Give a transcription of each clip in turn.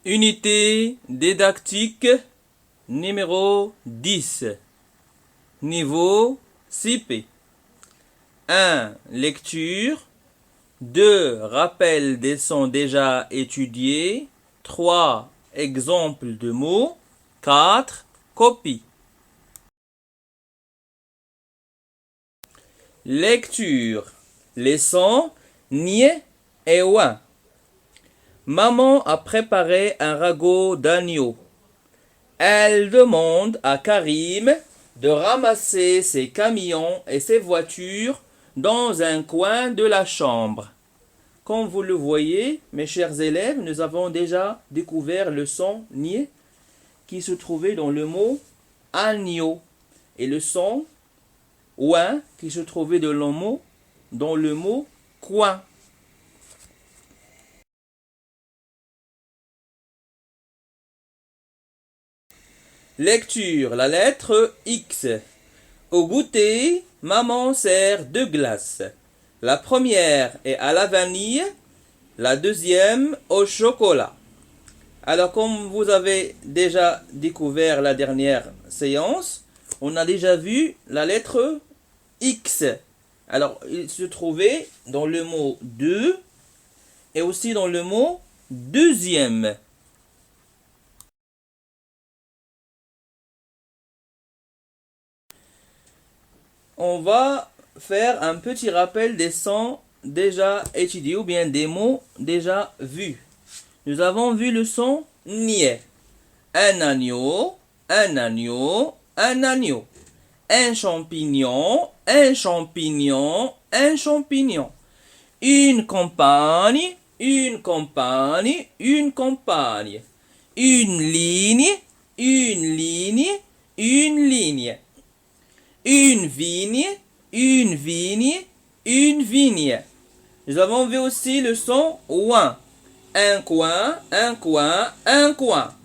Unité didactique numéro 10. Niveau CP. 1. Lecture. 2. Rappel des sons déjà étudiés. 3. Exemple de mots. 4. Copie. Lecture. Les sons nie et ouin. Maman a préparé un ragoût d'agneau. Elle demande à Karim de ramasser ses camions et ses voitures dans un coin de la chambre. Comme vous le voyez, mes chers élèves, nous avons déjà découvert le son ni qui se trouvait dans le mot agneau et le son ouin qui se trouvait dans le mot coin. Lecture, la lettre X. Au goûter, maman sert deux glaces. La première est à la vanille, la deuxième au chocolat. Alors, comme vous avez déjà découvert la dernière séance, on a déjà vu la lettre X. Alors, il se trouvait dans le mot deux et aussi dans le mot deuxième. On va faire un petit rappel des sons déjà étudiés ou bien des mots déjà vus. Nous avons vu le son niais. Un agneau, un agneau, un agneau. Un champignon, un champignon, un champignon. Une campagne, une campagne, une campagne. Une ligne, une ligne, une ligne. Une vigne, une vigne, une vigne. Nous avons vu aussi le son ouin. Un coin, un coin, un coin.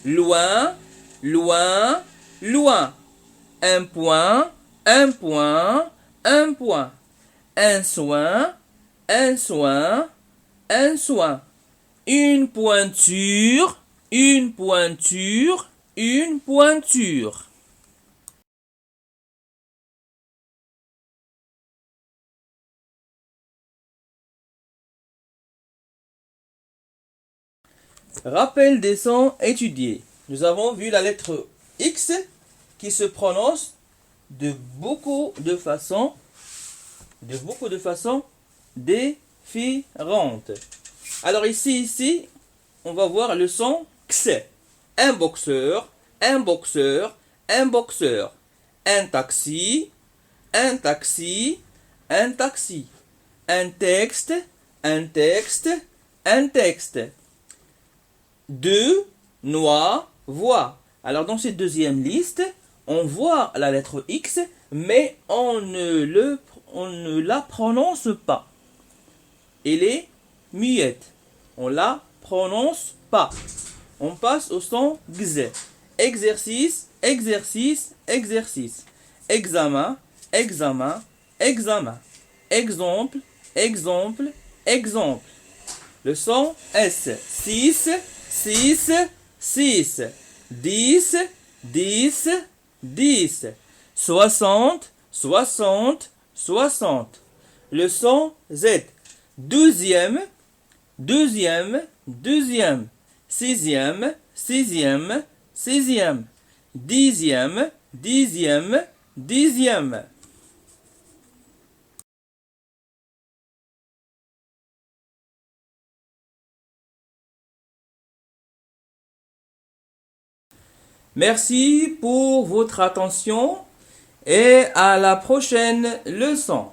Loin, loin, loin. Un point, un point, un point. Un soin, un soin, un soin. Une pointure, une pointure, une pointure. Rappel des sons étudiés. Nous avons vu la lettre X qui se prononce de beaucoup de façons différentes. Alors ici, on va voir le son X. Un boxeur, un boxeur, un boxeur. Un taxi, un taxi, un taxi. Un texte, un texte, un texte. Deux, noix, voix. Alors dans cette deuxième liste, on voit la lettre X, mais on ne la prononce pas. Elle est muette. On la prononce pas. On passe au son X. Exercice, exercice, exercice. Examen, examen, examen. Exemple, exemple, exemple. Le son S. 6, 6, 6. 10, 10, 10. 60, 60, 60. Le son Z. Douzième, deuxième, deuxième. Sixième, sixième, sixième. Dixième, dixième, dixième. Merci pour votre attention et à la prochaine leçon.